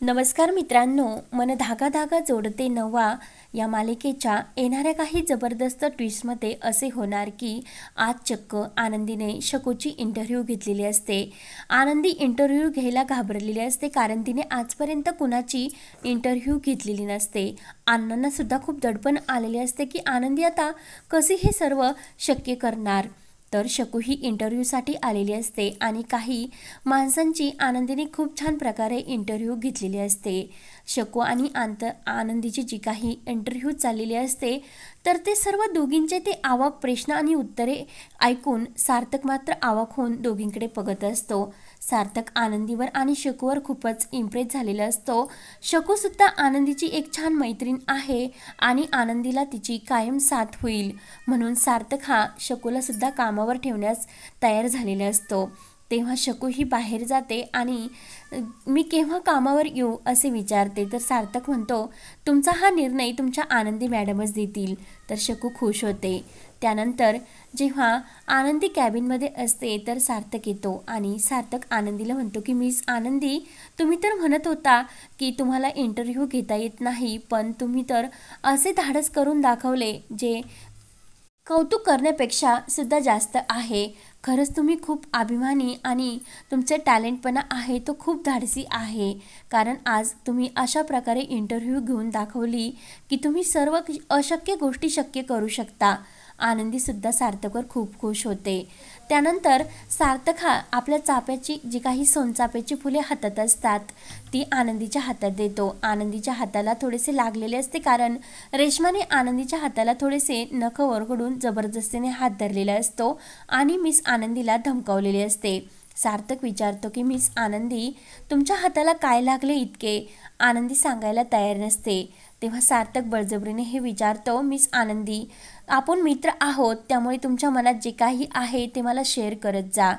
नमस्कार मित्रांनो, मन धागा धागा जोडते नवा या मालिकेच्या येणाऱ्या काही जबरदस्त ट्विस्टमध्ये असे होणार की आज चक्क आनंदीने शकूची इंटरव्ह्यू घेतलेली असते। आनंदी इंटरव्ह्यू घ्यायला घाबरलेली असते कारण तिने आजपर्यंत कुणाची इंटरव्ह्यू घेतलेली नसते। अण्णांना सुद्धा खूप दडपण आलेले असते की आनंदी आता कसे हे सर्व शक्य करणार। तर शकू ही इंटरव्ह्यूसाठी आलेली असते आणि काही माणसांची आनंदीने खूप छान प्रकारे इंटरव्ह्यू घेतलेली असते। शकू आणि आनंदीची जी काही इंटरव्ह्यू चाललेली असते तर ते सर्व दोघींचे ते आवाक प्रश्न आणि उत्तरे ऐकून सार्थक मात्र आवाक होऊन दोघींकडे बघत असतो। सार्थक आनंदीवर आणि शकूवर खूपच इम्प्रेस झालेला असतो। शकू सुद्धा आनंदीची एक छान मैत्रीण आहे आणि आनंदीला तिची कायम साथ होईल म्हणून सार्थक हा शकूला सुद्धा कामावर ठेवण्यास तयार झालेला असतो। तेव्हा शकू ही बाहेर जाते आणि मी केव्हा कामावर येऊ असे विचारते तर सार्थक म्हणतो तुमचा हा निर्णय तुमच्या आनंदी मॅडमच देतील। तर शकू खुश होते। त्यानंतर जेव्हा आनंदी कॅबिनमध्ये असते तर सार्थक येतो आणि सार्थक आनंदीला म्हणतो की मिस आनंदी, तुम्ही तर म्हणत होता की तुम्हाला इंटरव्ह्यू घेता येत नाही, पण तुम्ही तर असे धाडस करून दाखवले जे कौतुक करण्यापेक्षा सुद्धा जास्त आहे। खरंच तुम्ही खूप अभिमानी आणि तुमचे टॅलेंटपणा आहे तो खूप धाडसी आहे, कारण आज तुम्ही अशा प्रकारे इंटरव्ह्यू घेऊन दाखवली की तुम्ही सर्व अशक्य गोष्टी शक्य करू शकता। आनंदी सुद्धा सार्थकवर खूप खुश होते। त्यानंतर सार्थक हा आपल्या चाफ्याची जी काही सोनचाफ्याची फुले हातात असतात ती आनंदीच्या हातात देतो। आनंदीच्या हाताला थोडेसे लागलेले असते कारण रेश्माने आनंदीच्या हाताला थोडेसे नख ओरगडून जबरदस्तीने हात धरलेला असतो आणि मिस आनंदीला धमकावलेले असते। सार्थक विचारतो की मिस आनंदी, तुमच्या हाताला काय लागले इतके? आनंदी सांगायला तयार नसते। तेव्हा सार्थक बळजबरीने हे विचारतो, मिस आनंदी, आपण मित्र आहोत त्यामुळे तुमच्या मनात जे काही आहे ते मला शेअर करत जा।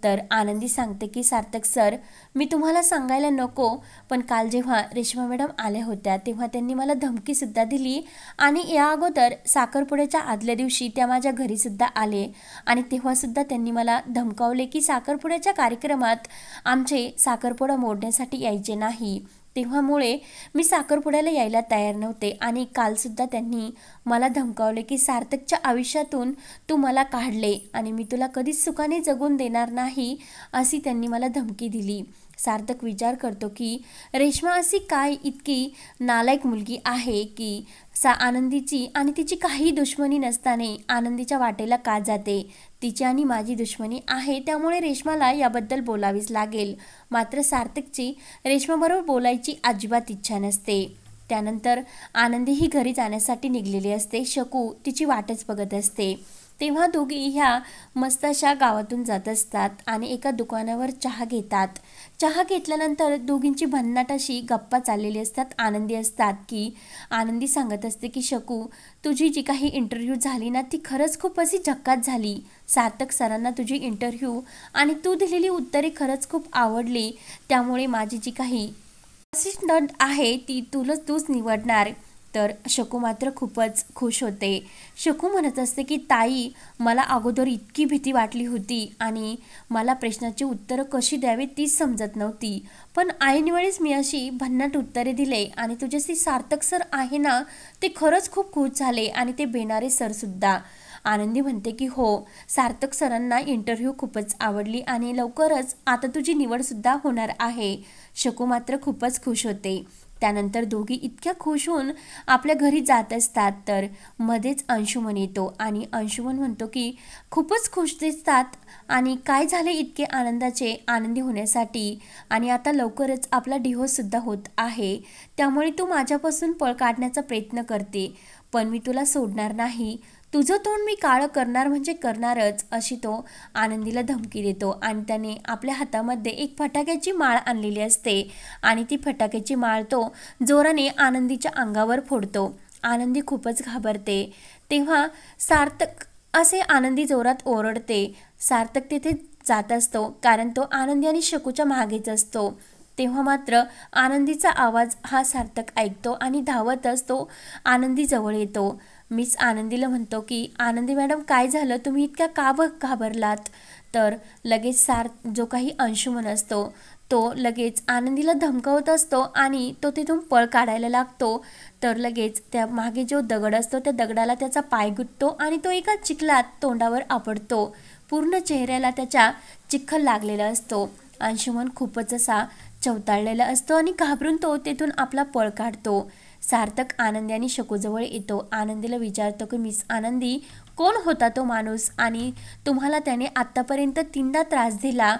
तर आनंदी सांगते की सार्थक सर, मी तुम्हाला सांगायला नको, पण काल जेव्हा रेश्मा मॅडम आल्या होत्या तेव्हा त्यांनी मला धमकीसुद्धा दिली आणि या अगोदर साखरपुड्याच्या आदल्या दिवशी त्या माझ्या घरीसुद्धा आले आणि तेव्हासुद्धा त्यांनी मला धमकावले की साखरपुड्याच्या कार्यक्रमात आमचे साखरपुडा मोडण्यासाठी यायचे नाही। तेव्हामुळे मी साखरपुड्याला यायला तयार नव्हते आणि कालसुद्धा त्यांनी मला धमकावले की सार्थकच्या आयुष्यातून तू मला काढले आणि मी तुला कधीच सुखाने जगून देणार नाही अशी त्यांनी मला धमकी दिली। सार्थक विचार करतो की रेश्मा अशी काय इतकी नालायक मुलगी आहे की आनंदीची आणि तिची काही दुश्मनी नसताना आनंदीच्या वाटेला का जाते। तिची आणि माझी दुश्मनी आहे त्यामुळे रेश्माला याबद्दल बोलावीच लागेल। मात्र सार्थकची रेश्माबरोबर बोलायची अजिबात इच्छा नसते। त्यानंतर आनंदी ही घरी जाण्यासाठी निघलेली असते। शकू तिची वाटच बघत असते। तेव्हा दोघी ह्या मस्त अशा गावातून जात असतात आणि एका दुकानावर चहा घेतात। चहा घेतल्यानंतर दोघींची भन्नाट अशी गप्पा चाललेली असतात। आनंदी असतात की आनंदी सांगत असते की शकू, तुझी जी काही इंटरव्ह्यू झाली ना ती खरंच खूप अशी झक्कास झाली। सार्थक सरांना तुझी इंटरव्ह्यू आणि तू दिलेली उत्तरे खरंच खूप आवडली, त्यामुळे माझी जी काही असिस्टंट आहे ती तूच निवडणार। तर शकू मात्र खूपच खुश होते। शकू म्हणत असते की ताई, मला अगोदर इतकी भीती वाटली होती आणि मला प्रश्नाची उत्तरं कशी द्यावी तीच समजत नव्हती, पण ऐनवेळेस मी अशी भन्नाट उत्तरे दिले आणि तुझ्याशी सार्थक सर आहे ना ते खरंच खूप खुश झाले आणि ते बेनारे सरसुद्धा। आनंदी म्हणते की हो, सार्थक सरांना इंटरव्ह्यू खूपच आवडली आणि लवकरच आता तुझी निवडसुद्धा होणार आहे। शकू मात्र खूपच खुश होते। त्यानंतर दोघी इतक्या खुश होऊन आपल्या घरी जात असतात तर मध्येच अंशुमन येतो आणि अंशुमन म्हणतो की खूपच खुश दिसतात आणि काय झाले इतके आनंदी होण्यासाठी, आणि आता लवकरच आपला डिव्होर्ससुद्धा होत आहे, त्यामुळे तू माझ्यापासून पळ काढण्याचा प्रयत्न करते, पण मी तुला सोडणार नाही, तुझं तोंड मी काळं करणार म्हणजे करणारच अशी तो आनंदीला धमकी देतो। आणि त्याने आपल्या हातामध्ये एक फटाक्याची माळ आणलेली असते आणि ती फटाक्याची माळ तो जोराने आनंदीच्या अंगावर फोडतो। आनंदी खूपच घाबरते। तेव्हा सार्थक असे आनंदी जोरात ओरडते। सार्थक तिथे जात असतो कारण तो आनंदी आणि शकूच्या मागेच असतो। तेव्हा मात्र आनंदीचा आवाज हा सार्थक ऐकतो आणि धावतच तो आनंदी जवळ येतो। मिस आनंदीला म्हणतो की आनंदी मॅडम, काय झालं, तुम्ही इतक्या का घाबरलात? तर लगेच जो काही अंशुमन असतो तो लगेच आनंदीला धमकावत असतो आणि तो तिथून पळ काढायला लागतो. तर लगेच त्या मागे जो दगड असतो त्या दगडाला त्याचा पाय गुंततो आणि तो एका चिखलात तोंडावर आपडतो. पूर्ण चेहऱ्याला त्याच्या चिखल लागलेला असतो. अंशुमन खूपच असा चवताळलेला असतो आणि घाबरून तो तेथून आपला पळ काढतो. सार्थक आनंदी आणि शकूजवळ येतो. आनंदीला विचारतो की मिस आनंदी, कोण होता तो माणूस आणि तुम्हाला त्याने आत्तापर्यंत 3दा त्रास दिला?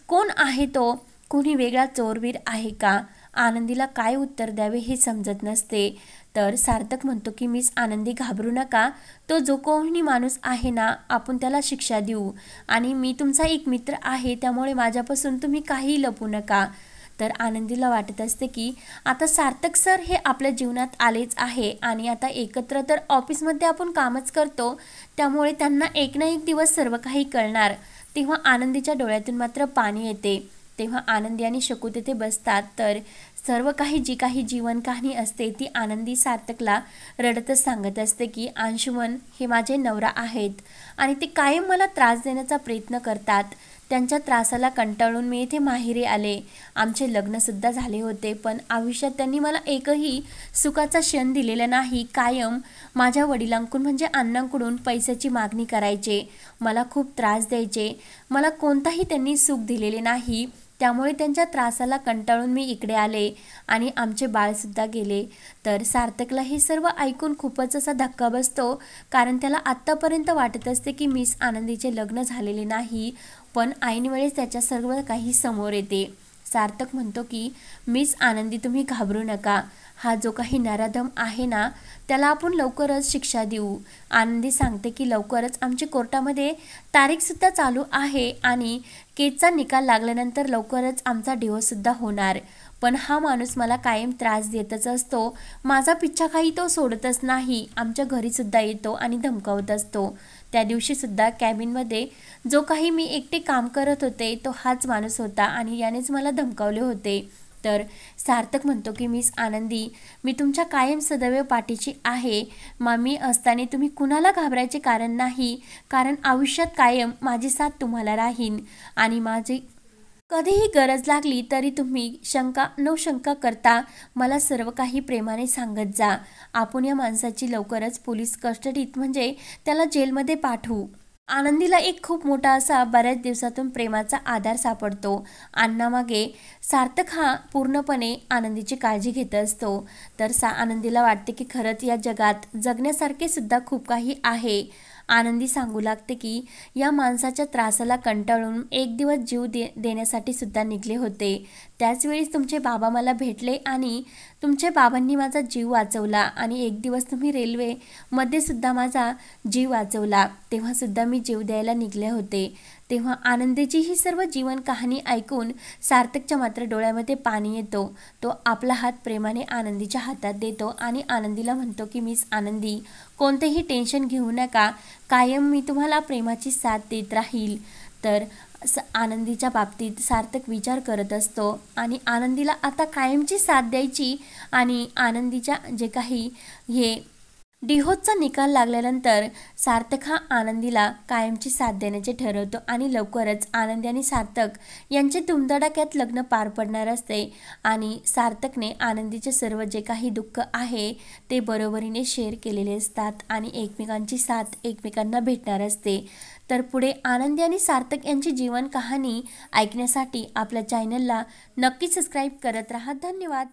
कोण आहे तो? कोणी वेगळा चोरवीर आहे का? आनंदीला काय उत्तर द्यावे हे समजत नसते. तर सार्थक म्हणतो की मिस आनंदी, घाबरू नका. तो जो कोणी माणूस आहे ना, आपण त्याला शिक्षा देऊ आणि मी तुमचा एक मित्र आहे, त्यामुळे माझ्यापासून तुम्ही काही लपू नका. तर आनंदीला वाटत असते की आता सार्थक सर हे आपल्या जीवनात आलेच आहे आणि आता एकत्र तर ऑफिसमध्ये आपण कामच करतो, त्यामुळे त्यांना एक ना एक दिवस सर्व काही कळणार. तेव्हा आनंदीच्या डोळ्यातून मात्र पाणी येते. तेव्हा आनंदी आणि शकू तिथे बसतात. तर सर्व काही जी काही जीवन कहाणी असते ती आनंदी सार्थकला रडतच सांगत असते की अंशुमन हे माझे नवरा आहेत आणि ते कायम मला त्रास देण्याचा प्रयत्न करतात. त्यांच्या त्रासाला कंटाळून मी इथे माहेरी आले. आमचे लग्नसुद्धा झाले होते, पण आयुष्यात त्यांनी मला एकही सुखाचा क्षण दिलेला नाही. कायम माझ्या वडिलांकडून म्हणजे अण्णांकडून पैशाची मागणी करायचे, मला खूप त्रास द्यायचे. मला कोणताही त्यांनी सुख दिलेले नाही. त्यामुळे त्यांच्या त्रासाला कंटाळून मी इकडे आले आणि आमचे बाळसुद्धा गेले. तर सार्थकला हे सर्व ऐकून खूपच असा धक्का बसतो, कारण त्याला आत्तापर्यंत वाटत असते की मिस आनंदीचे लग्न झालेले नाही, पण ऐनवेळेस त्याच्या सर्व काही समोर येते. सार्थक म्हणतो की मिस आनंदी, तुम्ही घाबरू नका. हा जो काही नराधम आहे ना, त्याला आपण लवकरच शिक्षा देऊ. आनंदी सांगते की लवकरच आमची कोर्टामध्ये तारीखसुद्धा चालू आहे आणि केसचा निकाल लागल्यानंतर लवकरच आमचा डिवोर्ससुद्धा होणार. पण हा माणूस मला कायम त्रास देतच असतो. माझा पिच्छा काही तो सोडतच नाही. आमच्या घरीसुद्धा येतो आणि धमकावत असतो. त्या दिवशीसुद्धा कॅबिनमध्ये जो काही मी एकटे काम करत होते तो हाच माणूस होता आणि यानेच मला धमकावले होते. तर सार्थक म्हणतो की मिस आनंदी, मी तुमच्या कायम सदैव पाठीशी आहे. मी असताना तुम्ही कुणाला घाबरायचे कारण नाही, कारण आयुष्यात कायम माझी साथ तुम्हाला राहीन आणि माझी कधीही गरज लागली तरी तुम्ही शंका न शंका करता मला सर्व काही प्रेमाने सांगत जा. आपण या माणसाची लवकरच पोलीस कस्टडीत म्हणजे त्याला जेलमध्ये पाठवू. आनंदीला एक खूप मोठा असा बऱ्याच दिवसातून प्रेमाचा आधार सापडतो. अण्णामागे सार्थक हा पूर्णपणे आनंदीची काळजी घेत असतो. तर आनंदीला वाटते की खरंच या जगात जगण्यासारखे सुद्धा खूप काही आहे. आनंदी सांगू लागते की या माणसाच्या त्रासाला कंटाळून एक दिवस जीव देण्यासाठी सुद्धा निघले होते. त्याचवेळीस तुमचे बाबा मला भेटले आणि तुमच्या बाबांनी माझा जीव वाचवला आणि एक दिवस तुम्ही रेल्वेमध्ये सुद्धा माझा जीव वाचवला. तेव्हासुद्धा मी जीव द्यायला निघले होते. तेव्हा आनंदीची ही सर्व जीवन कहाणी ऐकून सार्थकच्या मात्र डोळ्यामध्ये पाणी येतो. तो आपला हात प्रेमाने आनंदीच्या हातात देतो आणि आनंदीला म्हणतो की मिस आनंदी, कोणतेही टेन्शन घेऊ नका. कायम मी तुम्हाला प्रेमाची साथ देत राहील. तर आनंदीच्या बाबतीत सार्थक विचार करत असतो आणि आनंदीला आता कायमची साथ द्यायची आणि आनंदीच्या जे काही हे डिवोर्सचा निकाल लागल्यानंतर सार्थक हा आनंदीला कायमची साथ देण्याचे ठरवतो आणि लवकरच आनंदी आणि सार्थक यांचे धुमधडाक्यात लग्न पार पडणार असते आणि सार्थकने आनंदीचे सर्व जे काही दुःख आहे ते बरोबरीने शेअर केलेले असतात आणि एकमेकांची साथ एकमेकांना भेटणार असते. तर पुढे आनंदी आणि सार्थक यांची जीवन कहाणी ऐकण्यासाठी आपल्या चॅनलला नक्की सबस्क्राईब करत राहा. धन्यवाद.